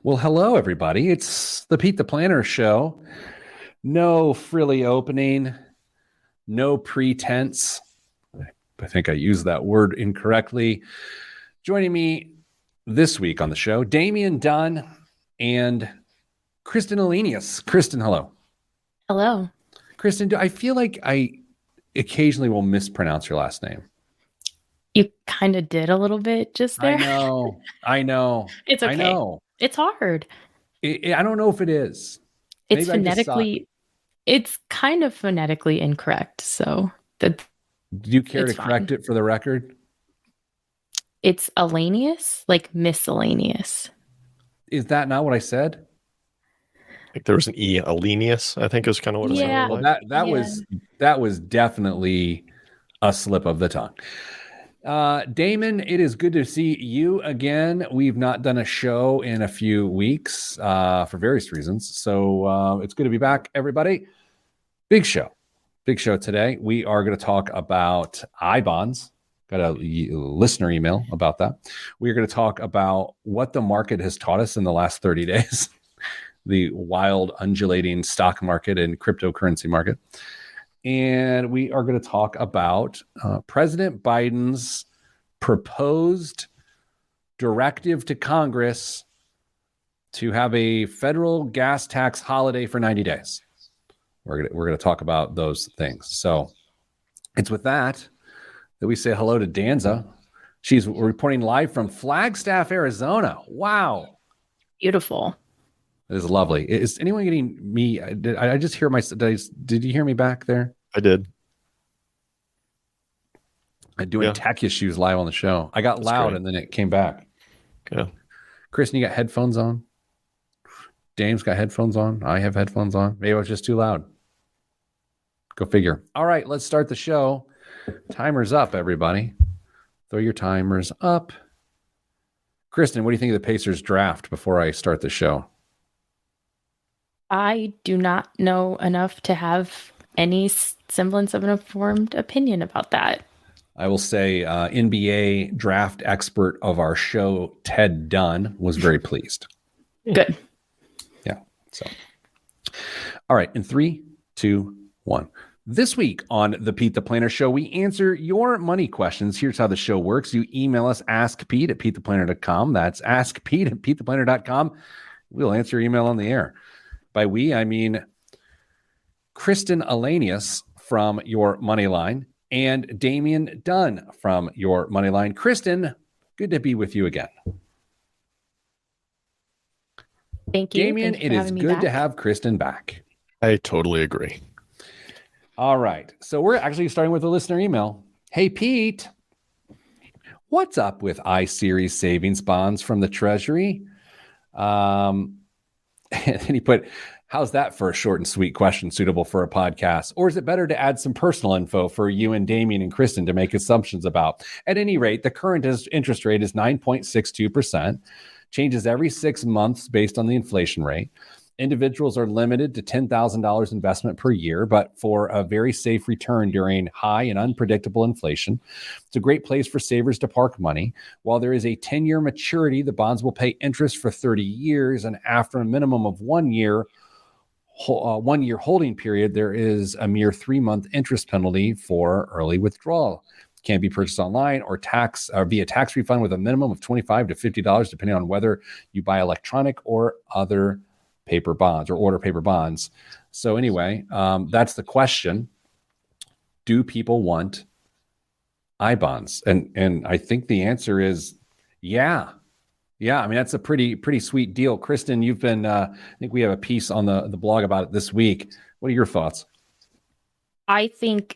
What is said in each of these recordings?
Well, hello, everybody. It's the Pete the Planner show. No frilly opening, no pretense. I think I used that word incorrectly. Joining me this week on the show, Damian Dunn and Kristen Alenius. Kristen, hello. Hello. Kristen, I feel like I occasionally will mispronounce your last name. You kind of did a little bit just there. I know. It's okay. I know. It's hard. I don't know if it is. It's Maybe phonetically, it's kind of phonetically incorrect. So that. Do you care to correct it for the record? It's Alenius, like miscellaneous. Is that not what I said? Like there was an E, Alenius, I think is kind of what it sounded like. Well, that was definitely a slip of the tongue. Damon, it is good to see you again. We've not done a show in a few weeks for various reasons. So it's good to be back, everybody. Big show today. We are going to talk about iBonds. Got a listener email about that. We're going to talk about what the market has taught us in the last 30 days. The wild undulating stock market and cryptocurrency market. And we are going to talk about President Biden's proposed directive to Congress to have a federal gas tax holiday for 90 days. We're going to talk about those things. So it's with that we say hello to Danza. She's reporting live from Flagstaff, Arizona. Wow. Beautiful. It is lovely. Is anyone getting me? I just hear did you hear me back there? I did. I'm doing tech issues live on the show. I got That's loud great. And then it came back. Okay. Kristen, you got headphones on? James got headphones on. I have headphones on. Maybe I was just too loud. Go figure. All right, let's start the show. Timer's up, everybody. Throw your timers up. Kristen, what do you think of the Pacers draft before I start the show? I do not know enough to have any semblance of an informed opinion about that. I will say NBA draft expert of our show, Ted Dunn, was very pleased. Good. Yeah. So, all right. In 3, 2, 1. This week on the Pete the Planner Show, we answer your money questions. Here's how the show works. You email us, askpete at petetheplanner.com. That's askpete at petetheplanner.com. We'll answer your email on the air. By we, I mean Kristen Alenius from Your Moneyline and Damian Dunn from Your Moneyline. Kristen, good to be with you again. Thank you. Damian, it is good to have Kristen back. I totally agree. All right. So we're actually starting with a listener email. Hey, Pete, what's up with I-Series savings bonds from the Treasury? And then he put, how's that for a short and sweet question suitable for a podcast? Or is it better to add some personal info for you and Damian and Kristen to make assumptions about? At any rate, the current interest rate is 9.62%, changes every 6 months based on the inflation rate. Individuals are limited to $10,000 investment per year, but for a very safe return during high and unpredictable inflation. It's a great place for savers to park money. While there is a 10-year maturity, the bonds will pay interest for 30 years, and after a minimum of 1 year, 1 year holding period, there is a mere 3-month interest penalty for early withdrawal. Can be purchased online or via tax refund with a minimum of $25 to $50, depending on whether you buy electronic or other paper bonds or order paper bonds. So anyway, that's the question. Do people want iBonds? And I think the answer is yeah. I mean, that's a pretty sweet deal. Kristen, you've been, I think we have a piece on the blog about it this week. What are your thoughts? I think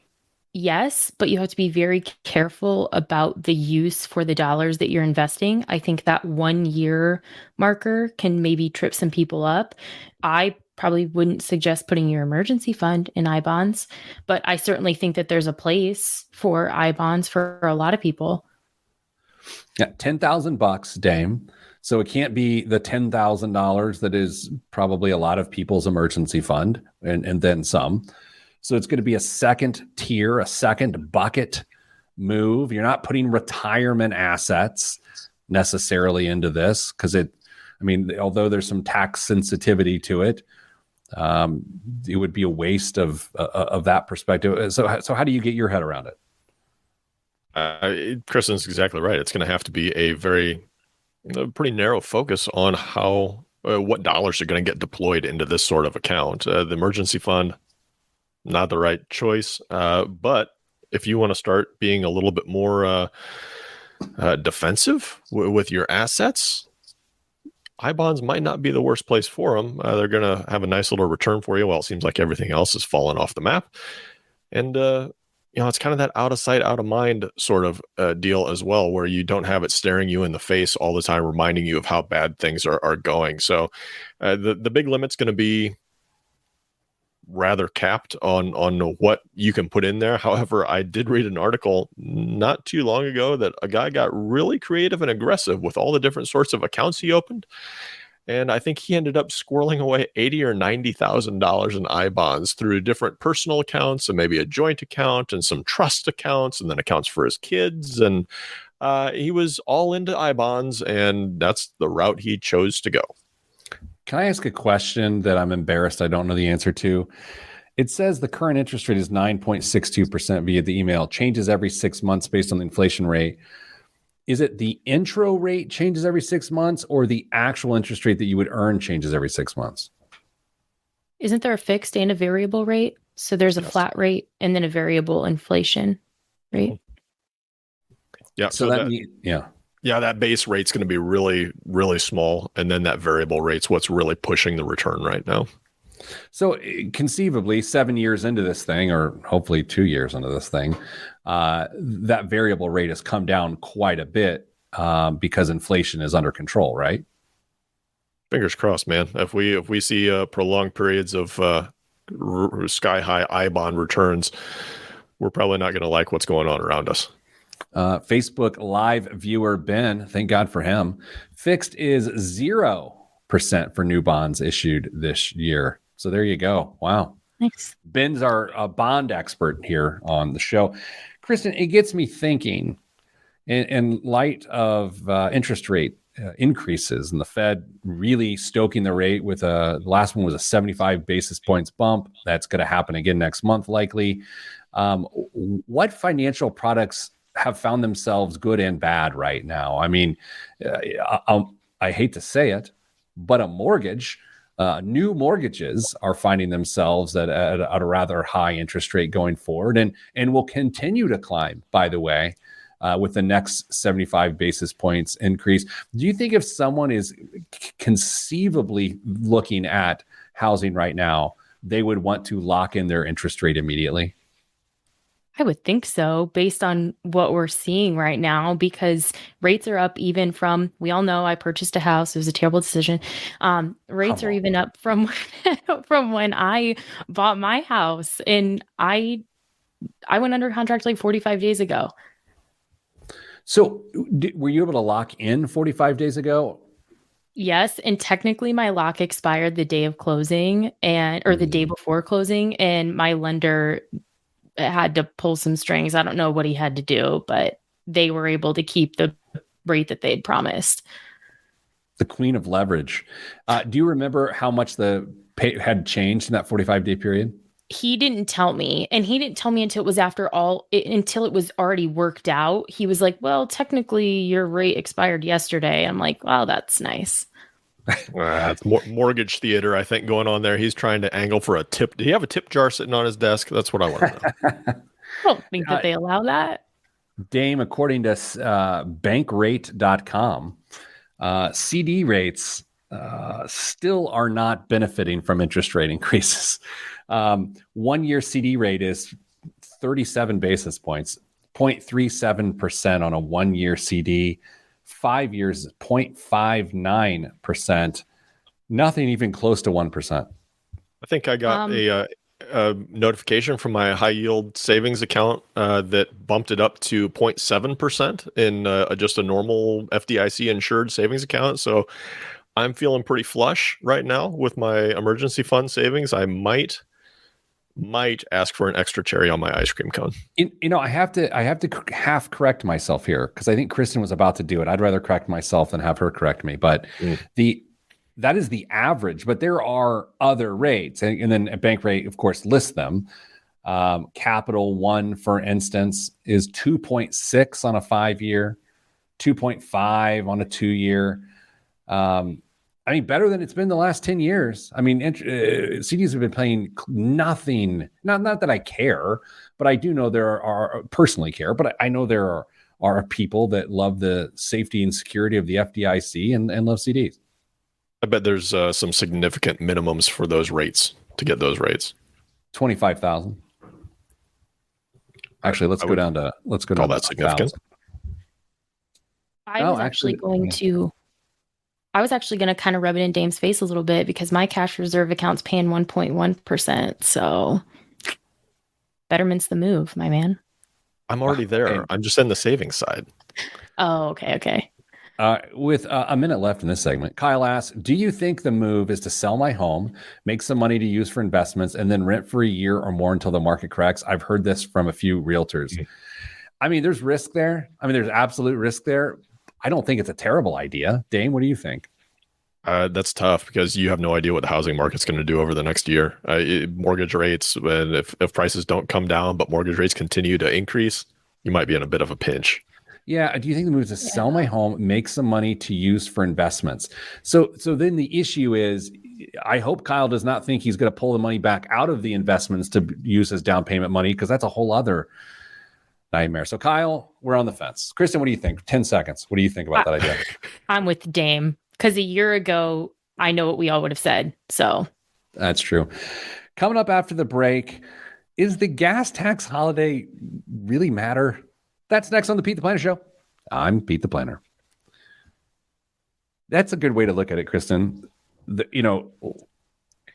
yes, but you have to be very careful about the use for the dollars that you're investing. I think that 1 year marker can maybe trip some people up. I probably wouldn't suggest putting your emergency fund in iBonds, but I certainly think that there's a place for iBonds for a lot of people. Yeah, $10,000, Dame. So it can't be the $10,000 that is probably a lot of people's emergency fund and then some. So it's going to be a second tier, a second bucket move. You're not putting retirement assets necessarily into this because I mean, although there's some tax sensitivity to it, it would be a waste of that perspective. So how do you get your head around it? Kristen's exactly right. It's going to have to be a pretty narrow focus on how what dollars are going to get deployed into this sort of account. The emergency fund, not the right choice. But if you want to start being a little bit more defensive with your assets, iBonds might not be the worst place for them. They're going to have a nice little return for you. Well, it seems like everything else has fallen off the map. And, it's kind of that out of sight, out of mind sort of deal as well, where you don't have it staring you in the face all the time, reminding you of how bad things are going. So the big limit's going to be rather capped on what you can put in there. However, I did read an article not too long ago that a guy got really creative and aggressive with all the different sorts of accounts he opened. And I think he ended up squirreling away $80,000 or $90,000 in iBonds through different personal accounts and maybe a joint account and some trust accounts and then accounts for his kids. And he was all into iBonds, and that's the route he chose to go. Can I ask a question that I'm embarrassed I don't know the answer to? It says the current interest rate is 9.62% via the email, changes every 6 months based on the inflation rate. Is it the intro rate changes every 6 months, or the actual interest rate that you would earn changes every 6 months? Isn't there a fixed and a variable rate? So there's a flat rate and then a variable inflation rate. Yeah. So that base rate's going to be really, really small. And then that variable rate's what's really pushing the return right now. So conceivably 7 years into this thing, or hopefully 2 years into this thing, that variable rate has come down quite a bit because inflation is under control, right? Fingers crossed, man. If we see prolonged periods of sky high iBond returns, we're probably not going to like what's going on around us. Facebook Live viewer Ben, thank God for him. Fixed is 0% for new bonds issued this year. So there you go. Wow. Thanks. Ben's our bond expert here on the show. Kristen, it gets me thinking, in light of interest rate increases and the Fed really stoking the rate with the last one was a 75 basis points bump. That's going to happen again next month, likely. What financial products have found themselves good and bad right now? I mean, I hate to say it, but a mortgage, new mortgages are finding themselves at a rather high interest rate going forward, and will continue to climb, by the way, with the next 75 basis points increase. Do you think if someone is conceivably looking at housing right now, they would want to lock in their interest rate immediately? I would think so, based on what we're seeing right now, because rates are up even from, we all know I purchased a house. It was a terrible decision. Rates are even up from from when I bought my house, and I went under contract like 45 days ago. So were you able to lock in 45 days ago? Yes, and technically my lock expired the day of closing or the day before closing, and my lender had to pull some strings. I don't know what he had to do, but they were able to keep the rate that they'd promised. The queen of leverage. Do you remember how much the pay had changed in that 45-day period? He didn't tell me, and he didn't tell me until it was until it was already worked out. He was like, well, technically your rate expired yesterday. I'm like, wow, that's nice. It's mortgage theater, I think, going on there. He's trying to angle for a tip. Do you have a tip jar sitting on his desk? That's what I want to know. I don't think that they allow that. Dame, according to bankrate.com, CD rates still are not benefiting from interest rate increases. 1 year CD rate is 37 basis points, 0.37% on a 1 year CD. 5 years, 0.59%, nothing even close to 1%. I think I got a notification from my high yield savings account that bumped it up to 0.7% in just a normal FDIC insured savings account. So I'm feeling pretty flush right now with my emergency fund savings. I might ask for an extra cherry on my ice cream cone. I have to half correct myself here, because I think Kristen was about to do it. I'd rather correct myself than have her correct me. But the That is the average, but there are other rates. And then a bank rate, of course, lists them. Capital One, for instance, is 2.6 on a 5-year, 2.5 on a 2-year. I mean, better than it's been the last 10 years. I mean, CDs have been paying nothing. Not that I care, but I do know there are personally care, but I know there are people that love the safety and security of the FDIC and love CDs. I bet there's some significant minimums for those rates to get those rates. 25,000. Actually, let's go down to call that significant. I was actually going to kind of rub it in Dame's face a little bit because my cash reserve account's paying 1.1%. So betterment's the move, my man. I'm already there. I'm just in the savings side. Oh, okay. With a minute left in this segment, Kyle asks, do you think the move is to sell my home, make some money to use for investments, and then rent for a year or more until the market corrects? I've heard this from a few realtors. Mm-hmm. I mean, there's risk there. I mean, there's absolute risk there. I don't think it's a terrible idea. Dame, what do you think? That's tough because you have no idea what the housing market's going to do over the next year. Mortgage rates, and if prices don't come down, but mortgage rates continue to increase, you might be in a bit of a pinch. Yeah. Do you think the move is to sell my home, make some money to use for investments? So then the issue is, I hope Kyle does not think he's going to pull the money back out of the investments to use as down payment money, because that's a whole other nightmare. So Kyle, we're on the fence. Kristen, what do you think? 10 seconds. What do you think about that idea? I'm with Dame because a year ago, I know what we all would have said. So that's true. Coming up after the break, is the gas tax holiday really matter? That's next on the Pete the Planner Show. I'm Pete the Planner. That's a good way to look at it, Kristen.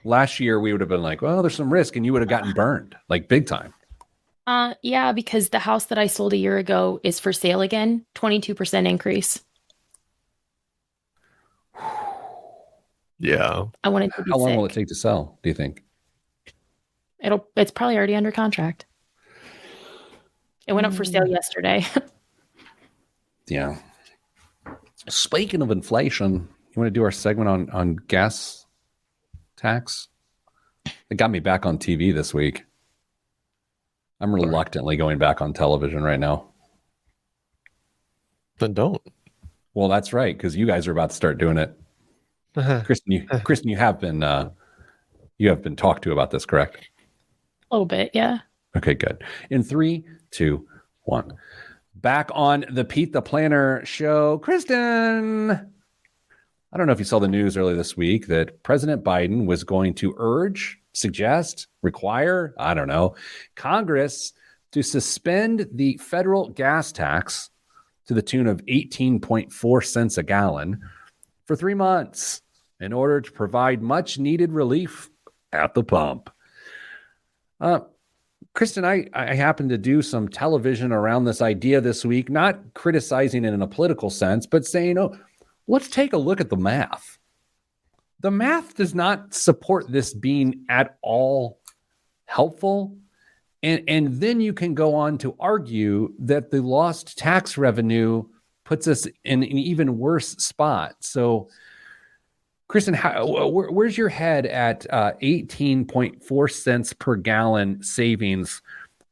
Last year we would have been like, well, there's some risk, and you would have gotten burned, like big time. Yeah, because the house that I sold a year ago is for sale again, 22% increase. Yeah. I wanted to be How long sick. will it take to sell, do you think? It's probably already under contract. It went up for sale yesterday. Yeah. Speaking of inflation, you want to do our segment on gas tax? It got me back on TV this week. I'm reluctantly going back on television right now. Then don't. Well, that's right, because you guys are about to start doing it. Kristen, you have been talked to about this, correct? A little bit, yeah. Okay, good. In 3, 2, 1. Back on the Pete the Planner Show. Kristen, I don't know if you saw the news earlier this week that President Biden was going to suggest, require, I don't know, Congress to suspend the federal gas tax to the tune of 18.4 cents a gallon for 3 months in order to provide much needed relief at the pump. Kristen, I happened to do some television around this idea this week, not criticizing it in a political sense, but saying, let's take a look at the math. The math does not support this being at all helpful. And then you can go on to argue that the lost tax revenue puts us in an even worse spot. So, Kristen, where's your head at 18.4 cents per gallon savings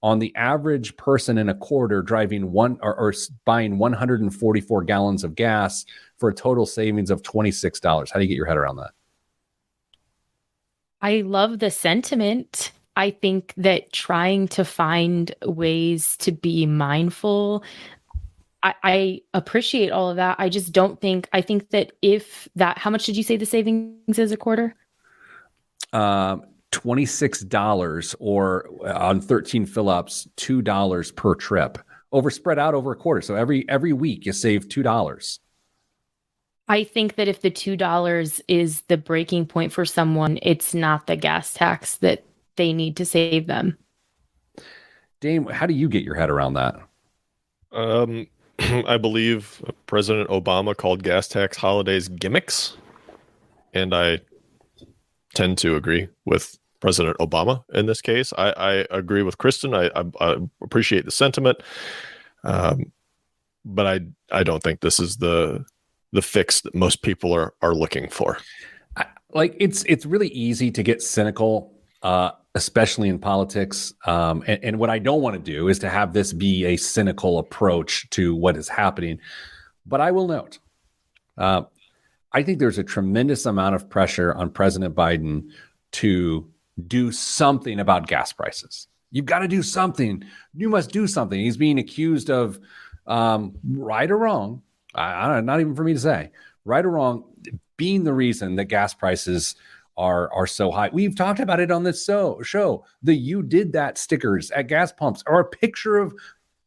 on the average person in a quarter driving or buying 144 gallons of gas for a total savings of $26? How do you get your head around that? I love the sentiment. I think that trying to find ways to be mindful, I appreciate all of that. I just don't think, I think that how much did you say the savings is a quarter? $26, or on 13 fill-ups, $2 per trip, spread out over a quarter. So every week you save $2. I think that if the $2 is the breaking point for someone, it's not the gas tax that they need to save them. Dame, how do you get your head around that? I believe President Obama called gas tax holidays gimmicks, and I tend to agree with President Obama in this case. I agree with Kristen. I appreciate the sentiment, but I don't think this is the fix that most people are looking for. like it's really easy to get cynical, especially in politics. And what I don't want to do is to have this be a cynical approach to what is happening. But I will note, I think there's a tremendous amount of pressure on President Biden to do something about gas prices. You've got to do something. You must do something. He's being accused of, right or wrong, not even for me to say, right or wrong, being the reason that gas prices are so high. We've talked about it on this show. The "you did that" stickers at gas pumps are a picture of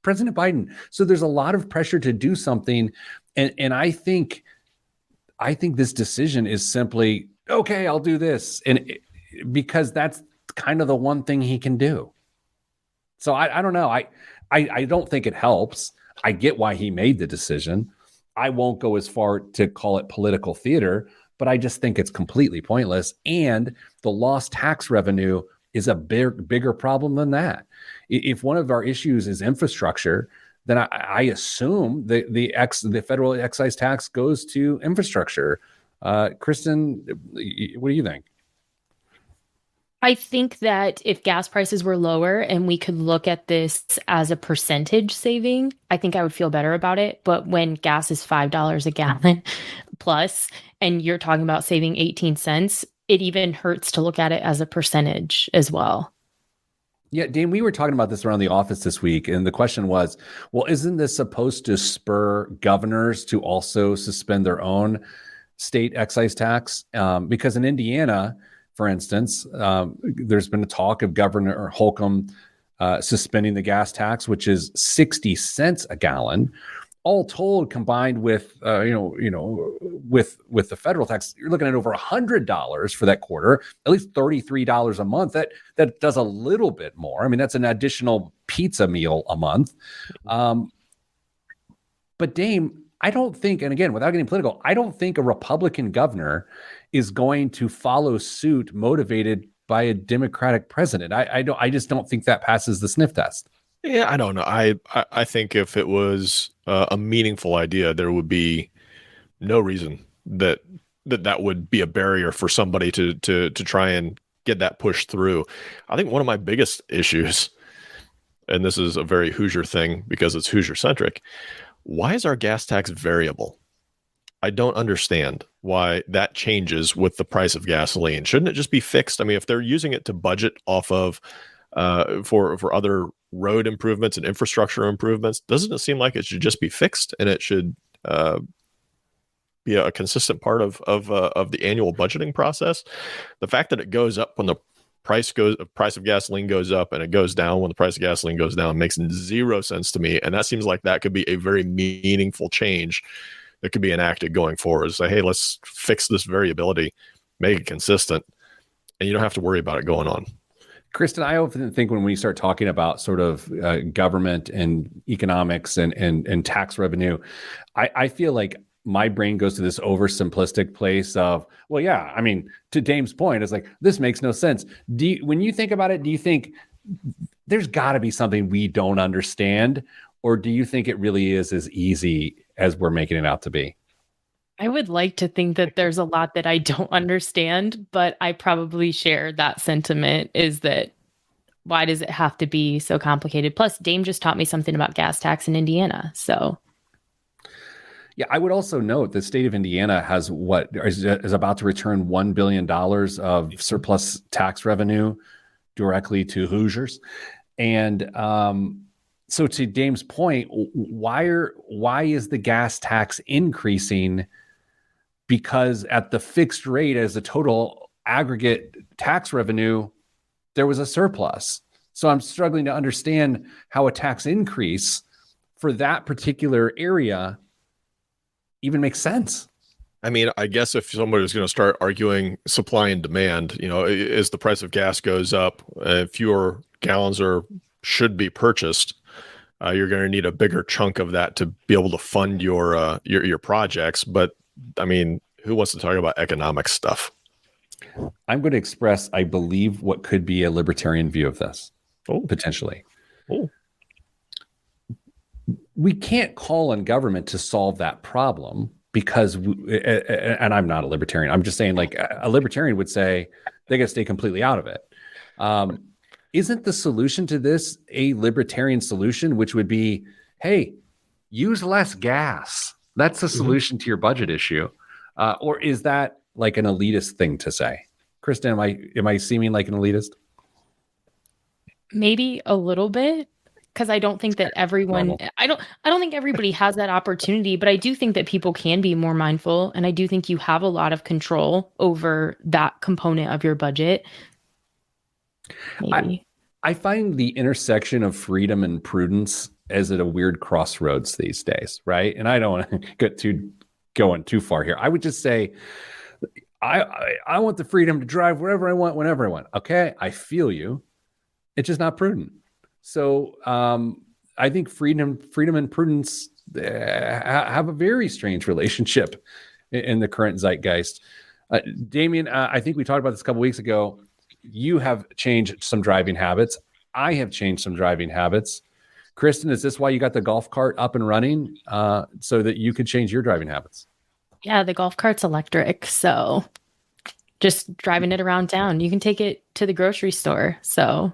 President Biden. So there's a lot of pressure to do something, and I think this decision is simply, okay, I'll do this, because that's kind of the one thing he can do. So I don't know. I don't think it helps. I get why he made the decision. I won't go as far to call it political theater, but I just think it's completely pointless. And the lost tax revenue is a bigger problem than that. If one of our issues is infrastructure, then I assume the federal excise tax goes to infrastructure. Kristen, what do you think? I think that if gas prices were lower and we could look at this as a percentage saving, I think I would feel better about it. But when gas is $5 a gallon plus, and you're talking about saving 18 cents, it even hurts to look at it as a percentage as well. Yeah, Dane, we were talking about this around the office this week, and the question was, well, isn't this supposed to spur governors to also suspend their own state excise tax? Because in Indiana, for instance, there's been a talk of Governor Holcomb suspending the gas tax, which is 60 cents a gallon. All told, combined with with the federal tax, you're looking at over $100 for that quarter, at least $33 a month. That does a little bit more. I mean, that's an additional pizza meal a month. But Dame, I don't think, and again, without getting political, I don't think a Republican governor is going to follow suit motivated by a Democratic president. I just don't think that passes the sniff test. Yeah, I don't know. I think if it was a meaningful idea, there would be no reason that would be a barrier for somebody to try and get that pushed through. I think one of my biggest issues, and this is a very Hoosier thing because it's Hoosier centric, why is our gas tax variable? I don't understand why that changes with the price of gasoline. Shouldn't it just be fixed? I mean, if they're using it to budget off of for other road improvements and infrastructure improvements, doesn't it seem like it should just be fixed and it should be a consistent part of the annual budgeting process? The fact that it goes up when the price of gasoline goes up and it goes down when the price of gasoline goes down makes zero sense to me. And that seems like that could be a very meaningful change that could be enacted going forward. Say, hey, let's fix this variability, make it consistent, and you don't have to worry about it going on. Kristen, I often think when we start talking about sort of government and economics and tax revenue, I feel like my brain goes to this oversimplistic place of, well, yeah, I mean, to Dame's point, it's like, this makes no sense. When you think about it, do you think there's got to be something we don't understand? Or do you think it really is as easy as we're making it out to be? I would like to think that there's a lot that I don't understand, but I probably share that sentiment, is that why does it have to be so complicated? Plus, Dame just taught me something about gas tax in Indiana. So, yeah, I would also note the state of Indiana has what is about to return $1 billion of surplus tax revenue directly to Hoosiers. And so to Dame's point, why is the gas tax increasing? Because at the fixed rate as the total aggregate tax revenue, there was a surplus. So I'm struggling to understand how a tax increase for that particular area even makes sense. I mean, I guess if somebody was going to start arguing supply and demand, as the price of gas goes up, fewer gallons should be purchased. You're going to need a bigger chunk of that to be able to fund your projects. But I mean, who wants to talk about economic stuff? I'm going to express, I believe, what could be a libertarian view of this, potentially. Oh. We can't call on government to solve that problem. because, and I'm not a libertarian. I'm just saying, like, a libertarian would say they got to stay completely out of it. Isn't the solution to this a libertarian solution, which would be, hey, use less gas? That's the solution to your budget issue. Or is that like an elitist thing to say? Kristen, am I seeming like an elitist? Maybe a little bit, because I don't think that everyone I don't think everybody has that opportunity, but I do think that people can be more mindful, and I do think you have a lot of control over that component of your budget. Maybe. I find the intersection of freedom and prudence as at a weird crossroads these days, right? And I don't want to get going too far here. I would just say I want the freedom to drive wherever I want, whenever I want. Okay, I feel you. It's just not prudent. So I think freedom and prudence have a very strange relationship in the current zeitgeist. Damien, I think we talked about this a couple weeks ago. You have changed some driving habits. I have changed some driving habits. Kristen, is this why you got the golf cart up and running so that you could change your driving habits? Yeah, the golf cart's electric, so just driving it around town. You can take it to the grocery store. So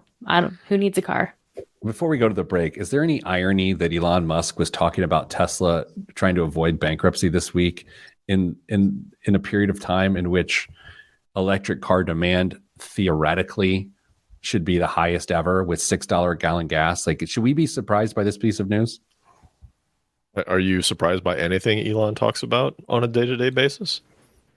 who needs a car? Before we go to the break, is there any irony that Elon Musk was talking about Tesla trying to avoid bankruptcy this week in a period of time in which electric car demand theoretically should be the highest ever with $6 a gallon gas? Like, should we be surprised by this piece of news? Are you surprised by anything Elon talks about on a day-to-day basis?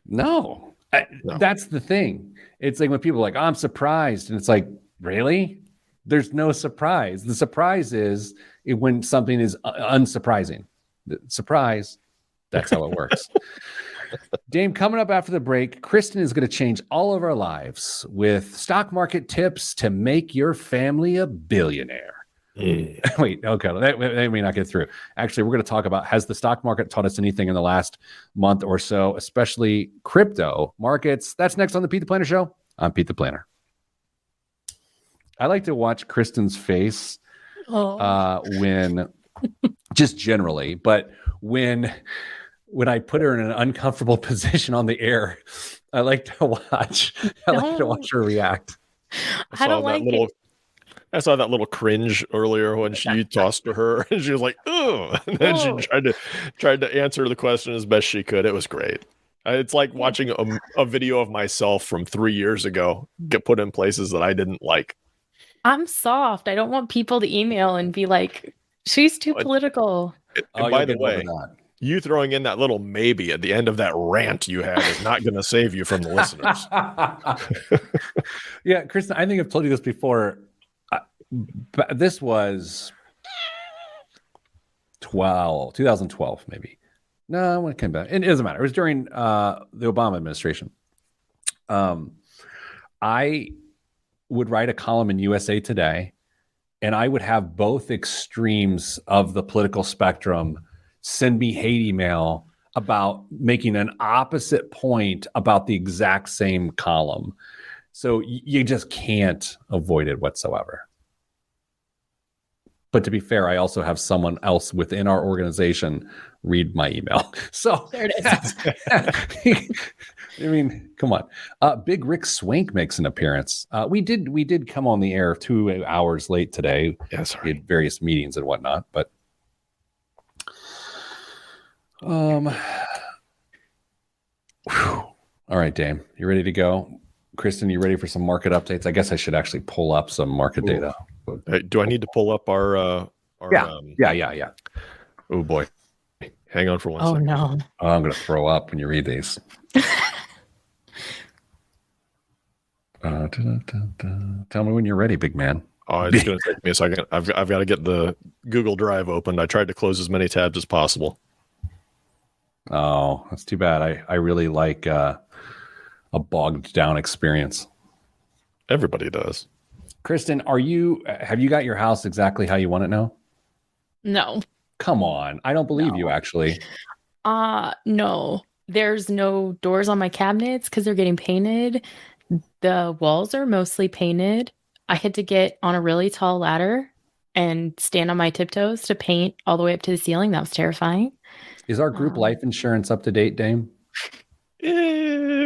No. No. That's the thing. It's like when people are like, oh, I'm surprised. And it's like, really? There's no surprise. The surprise is when something is unsurprising. Surprise. That's how it works. Dame, coming up after the break, Kristen is going to change all of our lives with stock market tips to make your family a billionaire. Wait, okay, that may not get through. Actually, we're going to talk about, has the stock market taught us anything in the last month or so, especially crypto markets? That's next on the Pete the Planner Show. I'm Pete the Planner. I like to watch Kristen's face when, just generally, but when I put her in an uncomfortable position on the air, I like to watch her react. I don't like it. I saw that little cringe earlier when you tossed to her and she was like, "Oh," and then she tried to answer the question as best she could. It was great. It's like watching a video of myself from 3 years ago get put in places that I didn't like. I'm soft. I don't want people to email and be like, she's too political. And by the way, you throwing in that little maybe at the end of that rant you had is not going to save you from the listeners. Yeah, Kristen, I think I've told you this before. But this was 2012, maybe. No, when it came back. It doesn't matter. It was during the Obama administration. I would write a column in USA Today, and I would have both extremes of the political spectrum send me hate email about making an opposite point about the exact same column. So you just can't avoid it whatsoever. But to be fair, I also have someone else within our organization read my email. So there it is. I mean, come on. Big Rick Swank makes an appearance. We did come on the air 2 hours late today. Yeah, sorry. We had various meetings and whatnot, but all right, Dame, you ready to go? Kristen, you ready for some market updates? I guess I should actually pull up some market data. Do I need to pull up our Yeah. Oh boy. Hang on for 1 second. No. Oh, I'm going to throw up when you read these. Tell me when you're ready, big man. Oh, it's going to take me a second. I've got to get the Google Drive opened. I tried to close as many tabs as possible. Oh, that's too bad. I really like a bogged down experience. Everybody does. Kristen, have you got your house exactly how you want it now? No. Come on. I don't believe you, actually. No. There's no doors on my cabinets because they're getting painted. The walls are mostly painted. I had to get on a really tall ladder and stand on my tiptoes to paint all the way up to the ceiling. That was terrifying. Is our group life insurance up to date, Dame?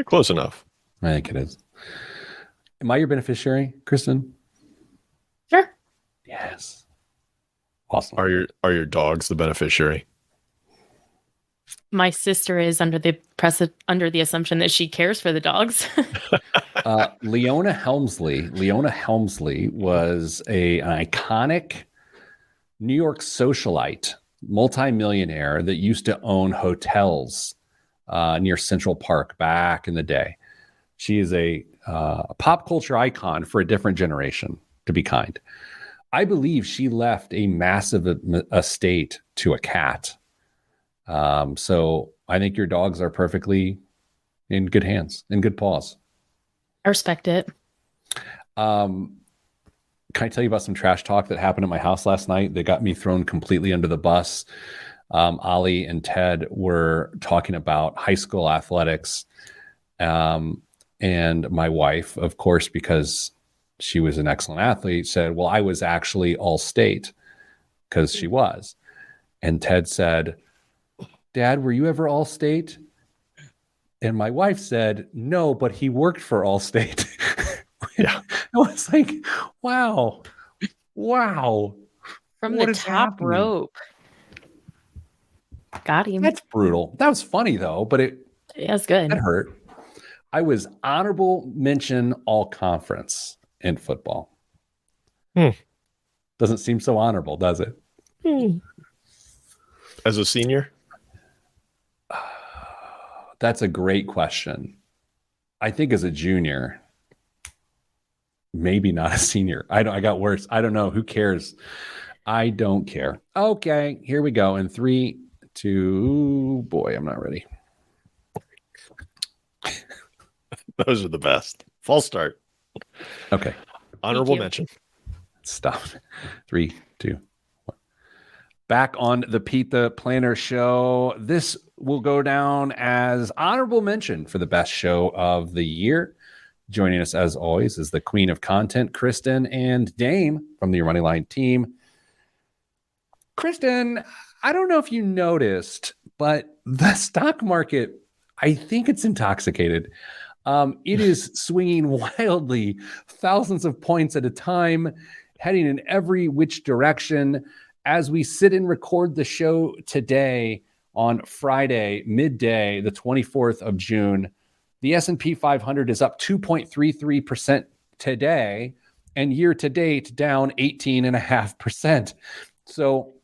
Close enough. I think it is. Am I your beneficiary, Kristen? Sure. Yes. Awesome. Are your dogs the beneficiary? My sister is under the assumption that she cares for the dogs. Leona Helmsley. Leona Helmsley was an iconic New York socialite, multimillionaire that used to own hotels near Central Park back in the day. She is a pop culture icon for a different generation, to be kind. I believe she left a massive estate to a cat. So I think your dogs are perfectly in good hands, in good paws. I respect it. Can I tell you about some trash talk that happened at my house last night that got me thrown completely under the bus? Ollie and Ted were talking about high school athletics. And my wife, of course, because she was an excellent athlete, said, well, I was actually all state, because she was. And Ted said, Dad, were you ever all state? And my wife said, no, but he worked for Allstate. Yeah. I was like, wow. From What the is top happening? rope. Got him. That's brutal. That was funny, though, but That's good. that hurt. I was honorable mention all conference in football. Doesn't seem so honorable, does it? As a senior? That's a great question. I think as a junior, maybe not a senior. I got worse. I don't know. Who cares? I don't care. Okay, here we go. In 3, 2, boy, I'm not ready. Those are the best. False start. Okay. Honorable mention. Stop. 3, 2, 1. Back on the Pete the Planner show. This will go down as honorable mention for the best show of the year. Joining us as always is the queen of content, Kristen, and Dame from the Your Money Line team. Kristen, I don't know if you noticed, but the stock market, I think it's intoxicated. It is swinging wildly, thousands of points at a time, heading in every which direction. As we sit and record the show today on Friday, midday, the 24th of June, the S&P 500 is up 2.33% today, and year to date down 18.5%. So,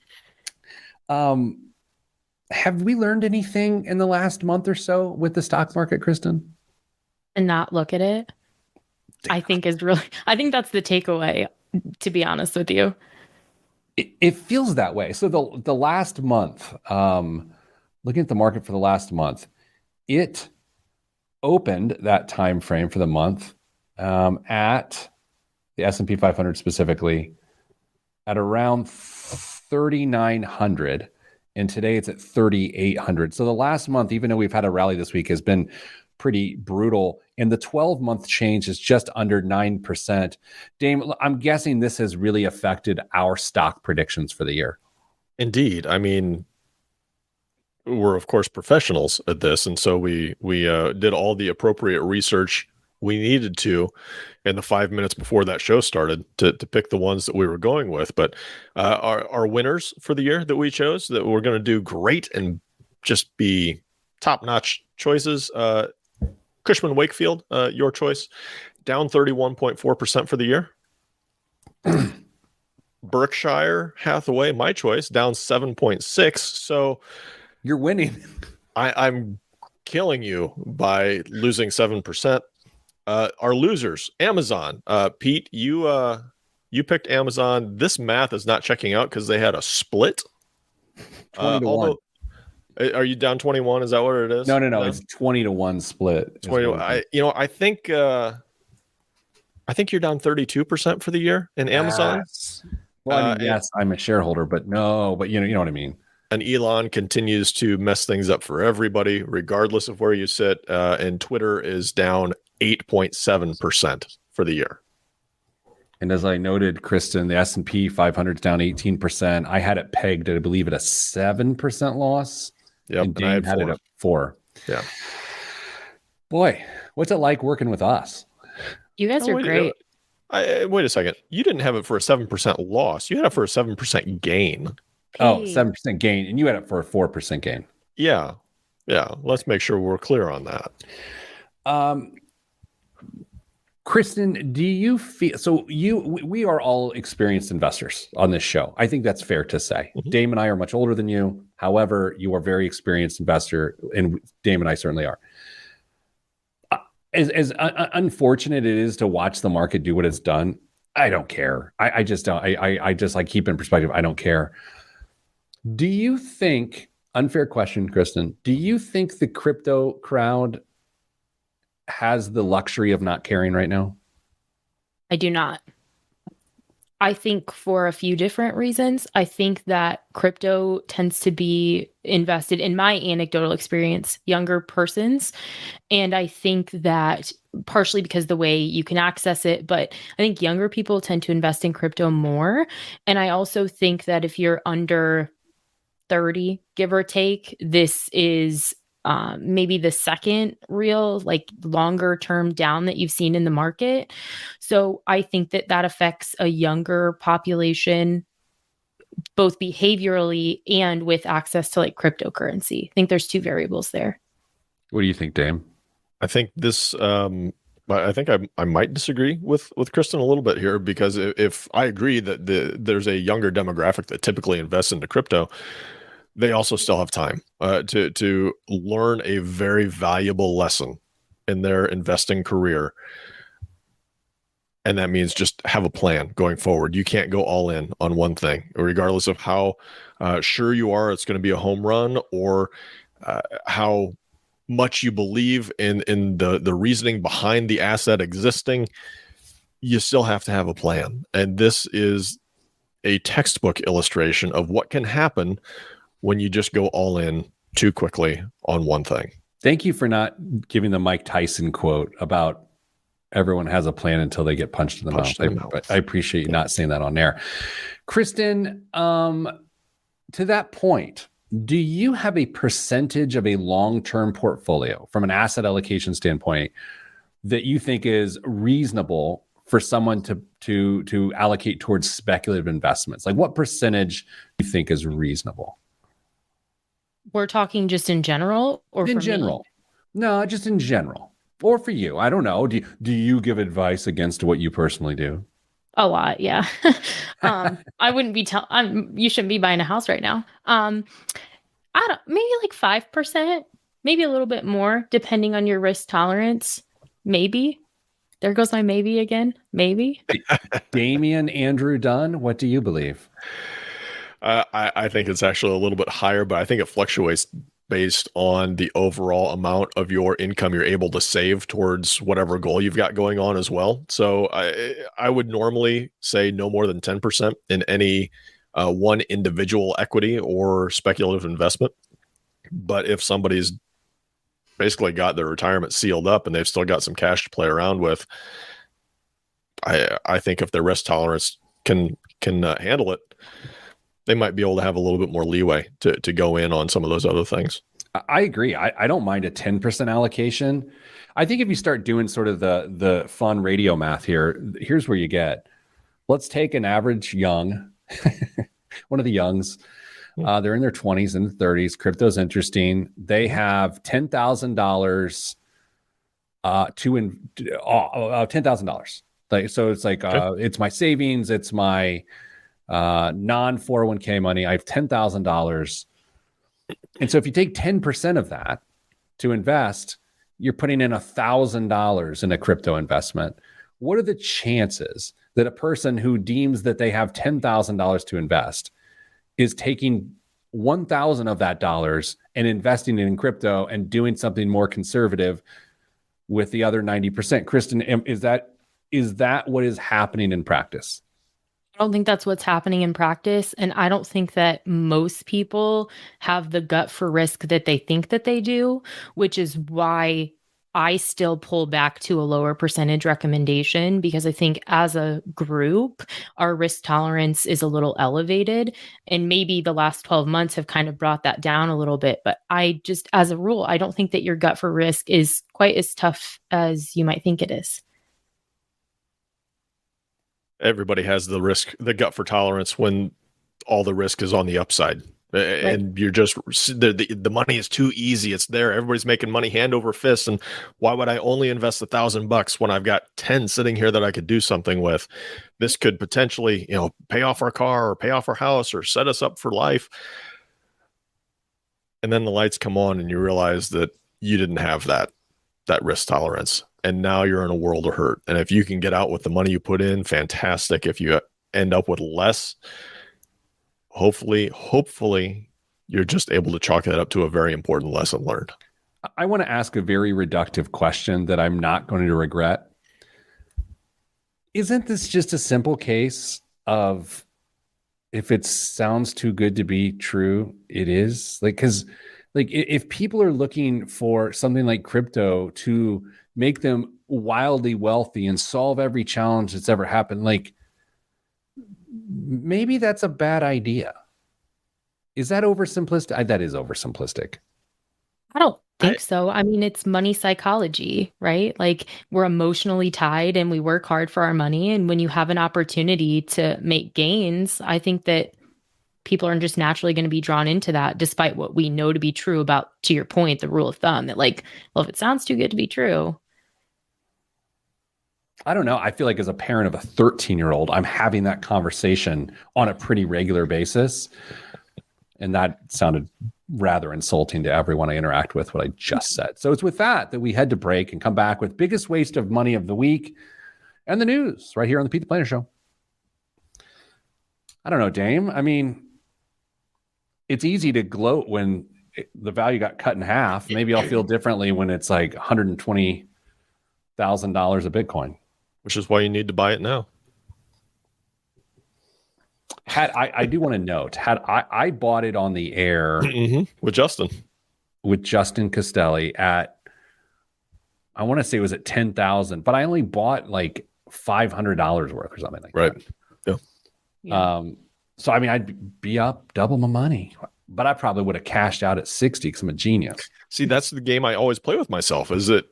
have we learned anything in the last month or so with the stock market, Kristen? And not look at it, I think that's the takeaway, to be honest with you. It feels that way. So the last month, looking at the market for the last month, it opened that time frame for the month at the S&P 500 specifically at around 3,900, and today it's at 3,800. So the last month, even though we've had a rally this week, has been pretty brutal, and the 12-month change is just under 9%. Dame, I'm guessing this has really affected our stock predictions for the year. Indeed. I mean, we're of course professionals at this, and so we did all the appropriate research we needed to in the 5 minutes before that show started to pick the ones that we were going with. But our winners for the year that we chose, that we're going to do great and just be top-notch choices. Cushman Wakefield, your choice, down 31.4% for the year. Berkshire Hathaway, my choice, down 7.6%. So you're winning. I'm killing you by losing 7%. Our losers, Amazon. Pete, you picked Amazon. This math is not checking out because they had a split. 20 to 1. Are you down 21? Is that what it is? No. It's 20 to 1 split. 20. I think you're down 32% for the year in Amazon. Well, I mean, yes, I'm a shareholder, but no, but you know what I mean. And Elon continues to mess things up for everybody, regardless of where you sit. And Twitter is down 8.7% for the year. And as I noted, Kristen, the S&P 500 is down 18%. I had it pegged, I believe, at a 7% loss Yep. And And I Dame had had it 4. at 4. Yeah. Boy, what's it like working with us? You guys Oh, are great. wait a second. You didn't have it for a 7% loss. You had it for a 7% gain. Oh, Pete. 7% gain, and you had it for a 4% gain. Yeah. Yeah. Let's make sure we're clear on that. Kristen, do you feel so? We are all experienced investors on this show. I think that's fair to say. Mhm. Dame and I are much older than you. However, you are a very experienced investor, and Dame and I certainly are. As unfortunate it is to watch the market do what it's done, I don't care. I just don't. I just like keep in perspective. I don't care. Do you think? Unfair question, Kristen. Do you think the crypto crowd has the luxury of not caring right now? I do not. I think for a few different reasons. I think that crypto tends to be invested, in my anecdotal experience, younger persons. And I think that partially because the way you can access it, but I think younger people tend to invest in crypto more. And I also think that if you're under 30, give or take, this is maybe the second real, like longer term down that you've seen in the market. So I think that that affects a younger population, both behaviorally and with access to like cryptocurrency. I think there's two variables there. What do you think, Dame? I think this. I think I might disagree with Kristen a little bit here, because if I agree that there's a younger demographic that typically invests into crypto, they also still have time to learn a very valuable lesson in their investing career. And that means just have a plan going forward. You can't go all in on one thing, regardless of how sure you are it's going to be a home run, or how much you believe in the reasoning behind the asset existing. You still have to have a plan. And this is a textbook illustration of what can happen when you just go all in too quickly on one thing. Thank you for not giving the Mike Tyson quote about everyone has a plan until they get punched in the mouth. But I appreciate you not saying that on air. Kristen, to that point, do you have a percentage of a long-term portfolio from an asset allocation standpoint that you think is reasonable for someone to allocate towards speculative investments? Like, what percentage do you think is reasonable? We're talking just in general, or In for general? Me? No, just in general. Or for you. I don't know. Do you give advice against what you personally do? A lot, yeah. I wouldn't be you shouldn't be buying a house right now. I don't, maybe like 5%, maybe a little bit more, depending on your risk tolerance. Maybe. There goes my maybe again. Maybe. Damian Andrew Dunn, what do you believe? I think it's actually a little bit higher, but I think it fluctuates based on the overall amount of your income you're able to save towards whatever goal you've got going on as well. So I would normally say no more than 10% in any one individual equity or speculative investment. But if somebody's basically got their retirement sealed up and they've still got some cash to play around with, I think if their risk tolerance can handle it, they might be able to have a little bit more leeway to go in on some of those other things. I agree. I don't mind a 10% allocation. I think if you start doing sort of the fun radio math here, here's where you get. Let's take an average young, one of the youngs. They're in their 20s and 30s. Crypto's interesting. They have $10,000 $10,000. Like, so it's like, it's my savings. It's my non 401k money. I have $10,000. And so if you take 10% of that to invest, you're putting in $1,000 in a crypto investment. What are the chances that a person who deems that they have $10,000 to invest is taking 1,000 of that dollars and investing it in crypto and doing something more conservative with the other 90%? Kristen, is that what is happening in practice? I don't think that's what's happening in practice. And I don't think that most people have the gut for risk that they think that they do, which is why I still pull back to a lower percentage recommendation because I think as a group, our risk tolerance is a little elevated. And maybe the last 12 months have kind of brought that down a little bit. But I just, as a rule, I don't think that your gut for risk is quite as tough as you might think it is. Everybody has the gut for tolerance when all the risk is on the upside. And you're just the money is too easy. It's there. Everybody's making money hand over fist. And why would I only invest $1,000 when I've got 10 sitting here that I could do something with? This could potentially, pay off our car or pay off our house or set us up for life. And then the lights come on and you realize that you didn't have that risk tolerance. And now you're in a world of hurt. And if you can get out with the money you put in, fantastic. If you end up with less, hopefully you're just able to chalk that up to a very important lesson learned. I want to ask a very reductive question that I'm not going to regret. Isn't this just a simple case of if it sounds too good to be true, it is? Because if people are looking for something like crypto to make them wildly wealthy and solve every challenge that's ever happened, maybe that's a bad idea. Is that oversimplistic? That is oversimplistic. I don't think so. I mean, it's money psychology, right? We're emotionally tied and we work hard for our money. And when you have an opportunity to make gains, I think that people are just naturally going to be drawn into that, despite what we know to be true about, to your point, the rule of thumb that if it sounds too good to be true. I don't know. I feel like as a parent of a 13-year-old, I'm having that conversation on a pretty regular basis. And that sounded rather insulting to everyone I interact with, what I just said. So it's with that we head to break and come back with biggest waste of money of the week and the news right here on the Pete the Planner Show. I don't know, Dame. I mean, it's easy to gloat when the value got cut in half. Maybe I'll feel differently when it's like $120,000 a Bitcoin. Which is why you need to buy it now. I do want to note, I bought it on the air with Justin Castelli at, I want to say it was at 10,000, but I only bought $500 worth or something like that. Right. Yeah. So I mean, I'd be up double my money, but I probably would have cashed out at 60 because I'm a genius. See, that's the game I always play with myself. Is that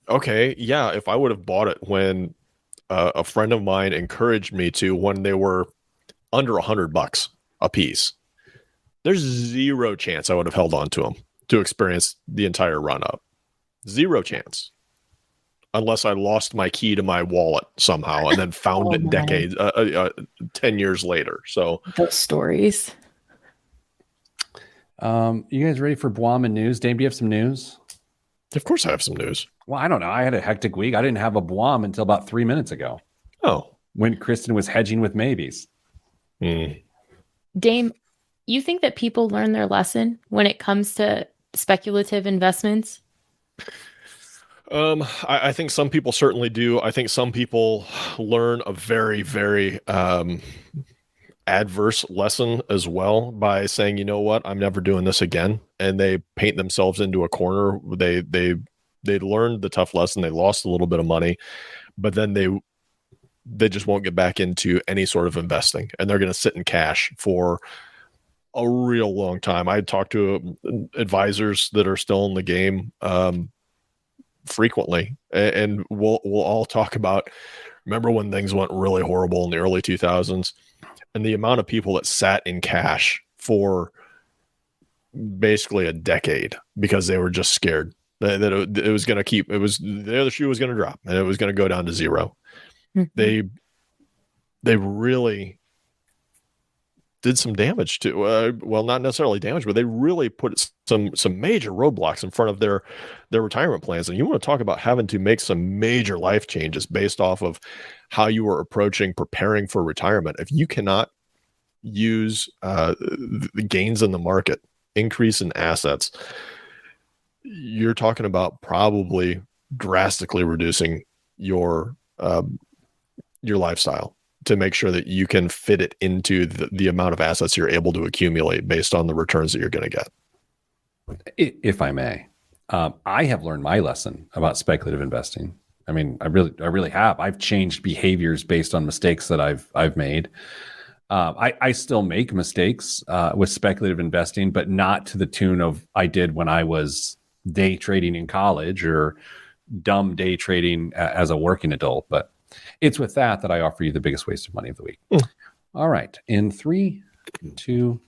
okay? Yeah, if I would have bought it when a friend of mine encouraged me to, when they were under $100 a piece, there's zero chance I would have held on to them to experience the entire run up. Zero chance. Unless I lost my key to my wallet somehow and then found it decades, 10 years later. So those stories. You guys ready for Boehmen news? Dave, do you have some news? Of course I have some news. Well, I don't know. I had a hectic week. I didn't have a Boehmen until about 3 minutes ago. Oh. When Kristen was hedging with maybes. Dame, you think that people learn their lesson when it comes to speculative investments? I think some people certainly do. I think some people learn a very, very adverse lesson as well by saying, you know what, I'm never doing this again. And they paint themselves into a corner. They learned the tough lesson. They lost a little bit of money, but then they just won't get back into any sort of investing, and they're going to sit in cash for a real long time. I talk to advisors that are still in the game frequently, and we'll all talk about, remember when things went really horrible in the early 2000s, and the amount of people that sat in cash for basically a decade because they were just scared that it was going to keep, the other shoe was going to drop and it was going to go down to zero. They really did some damage to, well, not necessarily damage, but they really put some major roadblocks in front of their retirement plans. And you want to talk about having to make some major life changes based off of how you were approaching preparing for retirement. If you cannot use the gains in the market, increase in assets, you're talking about probably drastically reducing your lifestyle to make sure that you can fit it into the amount of assets you're able to accumulate based on the returns that you're going to get. If I may, I have learned my lesson about speculative investing. I mean, I really have. I've changed behaviors based on mistakes that I've made. I still make mistakes with speculative investing, but not to the tune of I did when I was day trading in college or dumb day trading as a working adult. But it's with that I offer you the biggest waste of money of the week. All right. In 3, 2,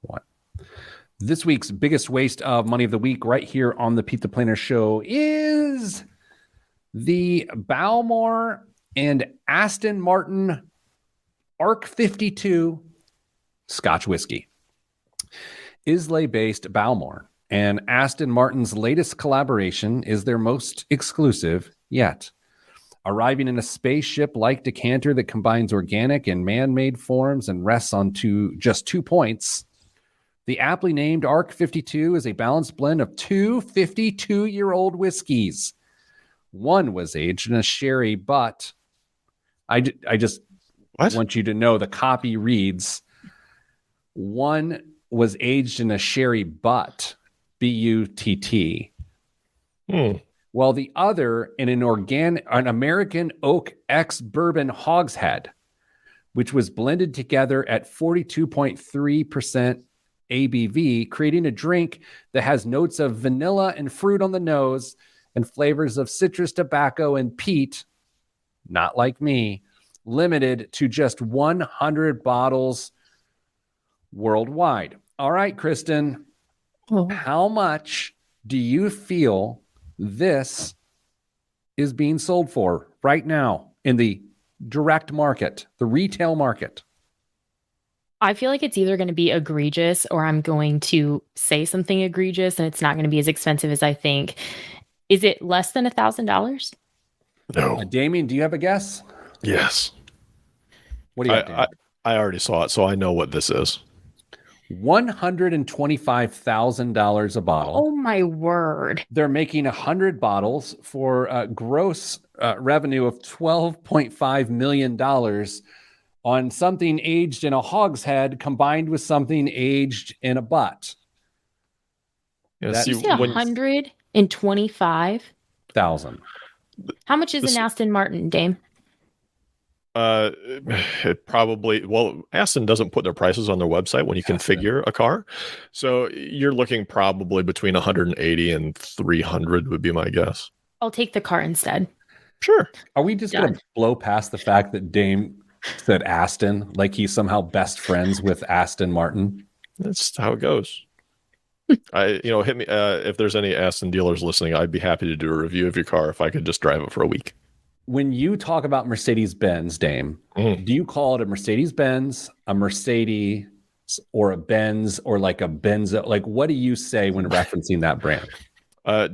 1. This week's biggest waste of money of the week right here on the Pete the Planner Show is the Balmore and Aston Martin Arc 52 Scotch whiskey. Islay-based Balmore and Aston Martin's latest collaboration is their most exclusive yet. Arriving in a spaceship-like decanter that combines organic and man-made forms and rests on just 2 points, the aptly named Arc 52 is a balanced blend of 2 52-year-old whiskeys. One was aged in a sherry, but I just want you to know the copy reads, one was aged in a sherry butt, B-U-T-T, while the other in an American oak ex-bourbon hogshead, which was blended together at 42.3% ABV, creating a drink that has notes of vanilla and fruit on the nose and flavors of citrus, tobacco, and peat, not like me, limited to just 100 bottles worldwide. All right, Kristen, how much do you feel this is being sold for right now in the direct market, the retail market? I feel like it's either going to be egregious or I'm going to say something egregious and it's not going to be as expensive as I think. Is it less than $1,000? No. Damien, do you have a guess? Yes. What do you have, I already saw it, so I know what this is. $125,000 a bottle. Oh my word. They're making 100 bottles for a gross revenue of $12.5 million on something aged in a hogshead combined with something aged in a butt. Yeah, you say 125,000. How much is an Aston Martin, Dame? It probably, Aston doesn't put their prices on their website when you configure a car. So you're looking probably between 180 and 300 would be my guess. I'll take the car instead. Sure. Are we just going to blow past the fact that Dame said Aston, like he's somehow best friends with Aston Martin? That's how it goes. Hit me if there's any Aston dealers listening. I'd be happy to do a review of your car if I could just drive it for a week. When you talk about Mercedes-Benz, Dame, do you call it a Mercedes-Benz, a Mercedes, or a Benz, or like a Benzo? Like, what do you say when referencing that brand?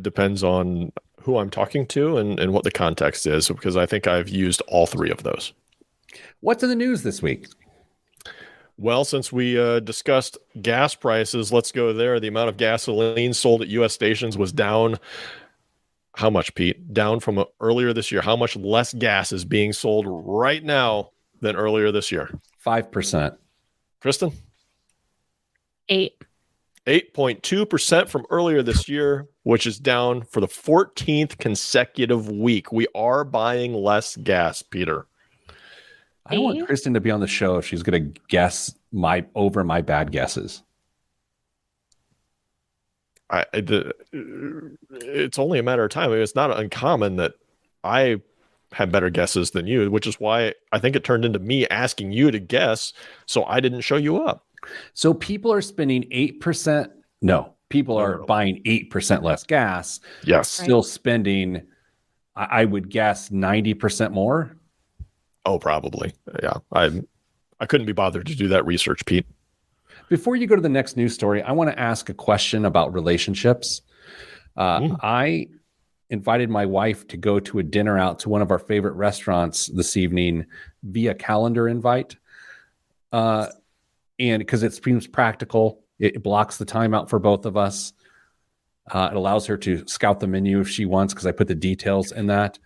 Depends on who I'm talking to and what the context is, because I think I've used all three of those. What's in the news this week? Well, since we discussed gas prices, let's go there. The amount of gasoline sold at U.S. stations was down. How much, Pete? Down from earlier this year. How much less gas is being sold right now than earlier this year? 5%. Kristen? 8.2% from earlier this year, which is down for the 14th consecutive week. We are buying less gas, Peter. I want Kristen to be on the show if she's going to guess over my bad guesses. It's only a matter of time. I mean, it's not uncommon that I have better guesses than you, which is why I think it turned into me asking you to guess, so I didn't show you up. So people are spending 8%. No, people are buying 8% less gas. Yes. Still spending, I would guess, 90% more. Oh, probably. Yeah. I couldn't be bothered to do that research, Pete. Before you go to the next news story, I want to ask a question about relationships. I invited my wife to go to a dinner out to one of our favorite restaurants this evening via calendar invite. And because it seems practical, it blocks the time out for both of us. It allows her to scout the menu if she wants, because I put the details in that.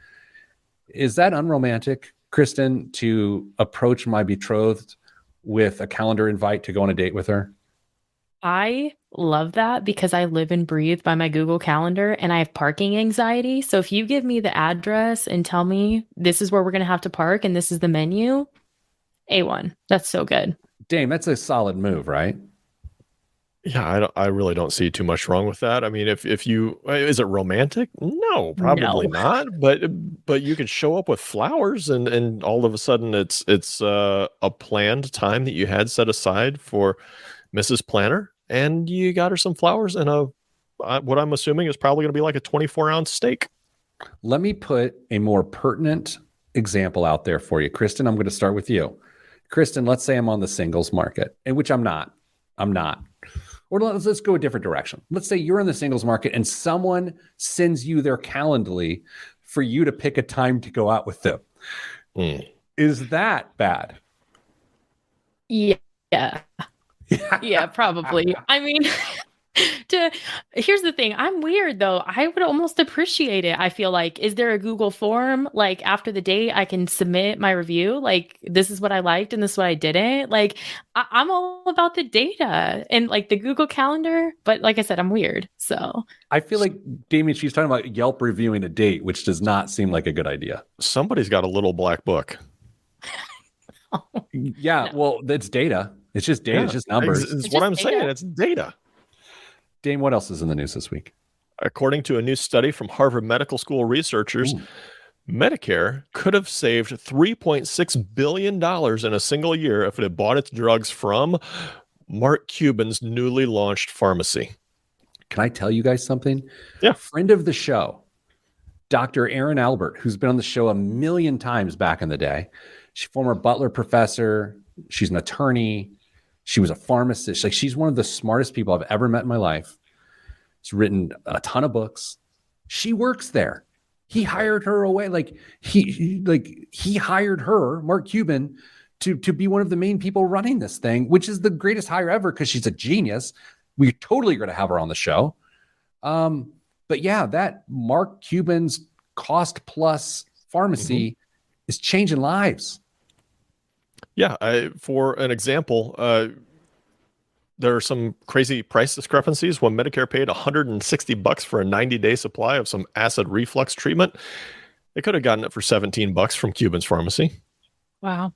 Is that unromantic, Kristen, to approach my betrothed with a calendar invite to go on a date with her? I love that because I live and breathe by my Google Calendar and I have parking anxiety. So if you give me the address and tell me this is where we're going to have to park and this is the menu, A1. That's so good. Dame, that's a solid move, right? Yeah, I really don't see too much wrong with that. I mean, if you is it romantic? No, probably No. not. But you could show up with flowers and all of a sudden it's a planned time that you had set aside for Mrs. Planner, and you got her some flowers and what I'm assuming is probably going to be like a 24-ounce steak. Let me put a more pertinent example out there for you. Kristen, I'm going to start with you. Kristen, let's say I'm on the singles market, in which I'm not. I'm not. Or let's go a different direction. Let's say you're in the singles market and someone sends you their Calendly for you to pick a time to go out with them. Is that bad? Yeah. Yeah, probably. I mean, here's the thing. I'm weird though. I would almost appreciate it. I feel like, is there a Google form like after the date I can submit my review? Like, this is what I liked and this is what I didn't. Like, I'm all about the data and like the Google Calendar. But like I said, I'm weird. So I feel like, Damien, she's talking about Yelp reviewing a date, which does not seem like a good idea. Somebody's got a little black book. Yeah, well, it's data. It's just data. Yeah, it's just numbers. It's what I'm saying. It's data. Dame, what else is in the news this week? According to a new study from Harvard Medical School researchers, Medicare could have saved $3.6 billion in a single year if it had bought its drugs from Mark Cuban's newly launched pharmacy. Can I tell you guys something? Yeah. Friend of the show, Dr. Erin Albert, who's been on the show a million times back in the day. She's a former Butler professor. She's an attorney. She was a pharmacist. Like, she's one of the smartest people I've ever met in my life. She's written a ton of books. She works there. He hired her away. Like he hired her, Mark Cuban, to be one of the main people running this thing, which is the greatest hire ever because she's a genius. We're totally going to have her on the show. But yeah, that Mark Cuban's cost plus pharmacy is changing lives. Yeah, for an example, there are some crazy price discrepancies. When Medicare paid $160 for a 90-day supply of some acid reflux treatment, they could have gotten it for $17 from Cuban's pharmacy. wow.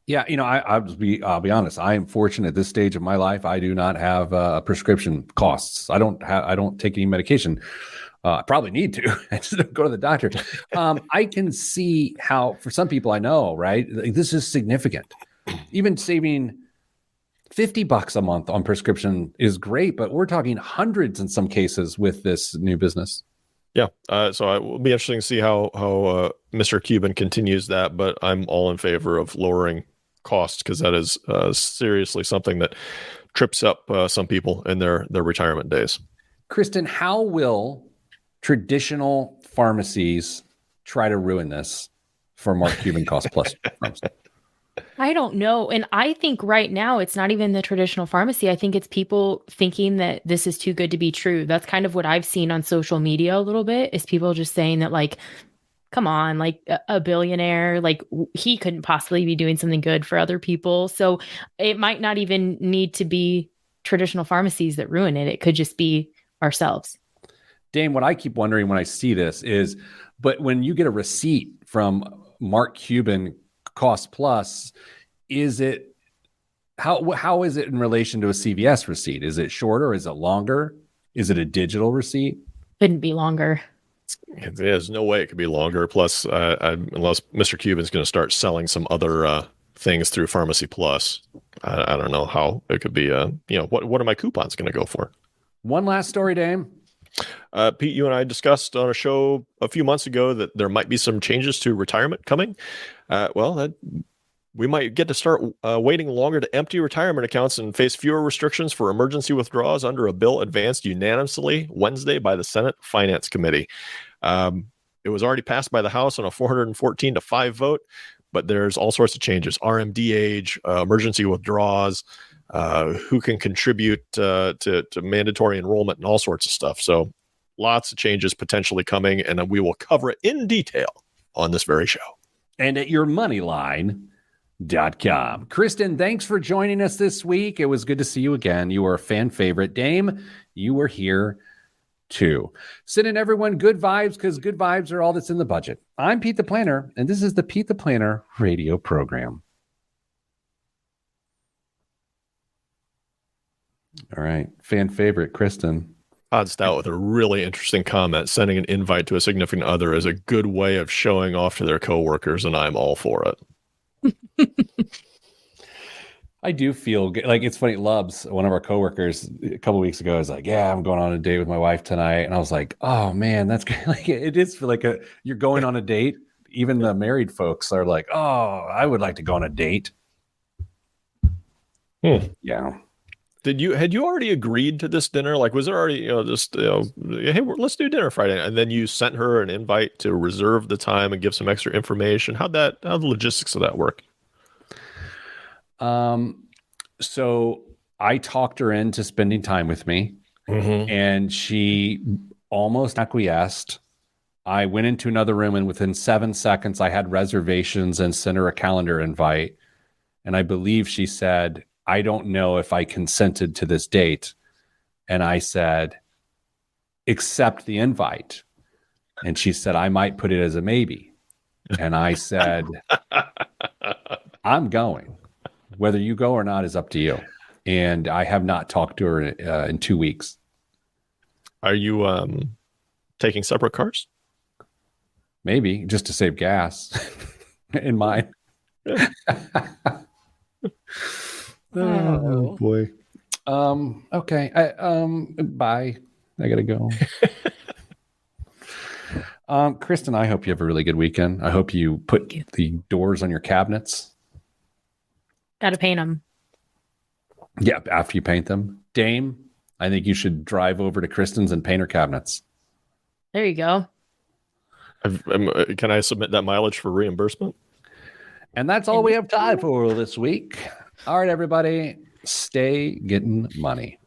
Yeah, I'll be honest. I am fortunate at this stage of my life. I do not have prescription costs. I don't take any medication. I probably need to. I just don't go to the doctor. I can see how, for some people I know, right, this is significant. Even saving $50 a month on prescription is great, but we're talking hundreds in some cases with this new business. Yeah, so it will be interesting to see how Mr. Cuban continues that, but I'm all in favor of lowering costs because that is seriously something that trips up some people in their retirement days. Kristen, how will traditional pharmacies try to ruin this for Mark Cuban cost plus? I don't know. And I think right now it's not even the traditional pharmacy. I think it's people thinking that this is too good to be true. That's kind of what I've seen on social media a little bit, is people just saying that, like, come on, like a billionaire, like he couldn't possibly be doing something good for other people. So it might not even need to be traditional pharmacies that ruin it. It could just be ourselves. Dane, what I keep wondering when I see this is, but when you get a receipt from Mark Cuban cost plus, is it how is it in relation to a CVS receipt? Is it shorter? Is it longer? Is it a digital receipt? Couldn't be longer. There's no way it could be longer. Plus, unless Mr. Cuban's going to start selling some other things through Pharmacy Plus, I don't know how it could be. What are my coupons going to go for? One last story, Dame. Pete, you and I discussed on a show a few months ago that there might be some changes to retirement coming. We might get to start waiting longer to empty retirement accounts and face fewer restrictions for emergency withdrawals under a bill advanced unanimously Wednesday by the Senate Finance Committee. It was already passed by the House on a 414-5 vote, but there's all sorts of changes. RMD age, emergency withdrawals, who can contribute to mandatory enrollment and all sorts of stuff. So lots of changes potentially coming, and we will cover it in detail on this very show. And at your money line, Com. Kristen, thanks for joining us this week. It was good to see you again. You were a fan favorite. Dame, you were here too. Sending everyone good vibes because good vibes are all that's in the budget. I'm Pete the Planner, and this is the Pete the Planner radio program. All right. Fan favorite, Kristen. Todd Stout with a really interesting comment. Sending an invite to a significant other is a good way of showing off to their coworkers, and I'm all for it. I do feel good. Like, it's funny. Lubs, one of our coworkers, a couple of weeks ago, was like, "Yeah, I'm going on a date with my wife tonight," and I was like, "Oh man, that's good." Like, it is like you're going on a date. Even the married folks are like, "Oh, I would like to go on a date." Yeah. Had you already agreed to this dinner? Like, was there already, hey, let's do dinner Friday, and then you sent her an invite to reserve the time and give some extra information? How'd the logistics of that work? So I talked her into spending time with me, and she almost acquiesced. I went into another room, and within 7 seconds, I had reservations and sent her a calendar invite. And I believe she said, "I don't know if I consented to this date." And I said, "Accept the invite." And she said, "I might put it as a maybe." And I said, "I'm going. Whether you go or not is up to you." And I have not talked to her in 2 weeks. Are you taking separate cars? Maybe just to save gas in mine. Oh boy. Okay. Bye. I gotta go. Kristen, I hope you have a really good weekend. I hope you put the doors on your cabinets. Gotta paint them. Yeah, after you paint them. Dame, I think you should drive over to Kristen's and paint her cabinets. There you go. Can I submit that mileage for reimbursement? And that's all we have time for this week. All right, everybody, stay getting money.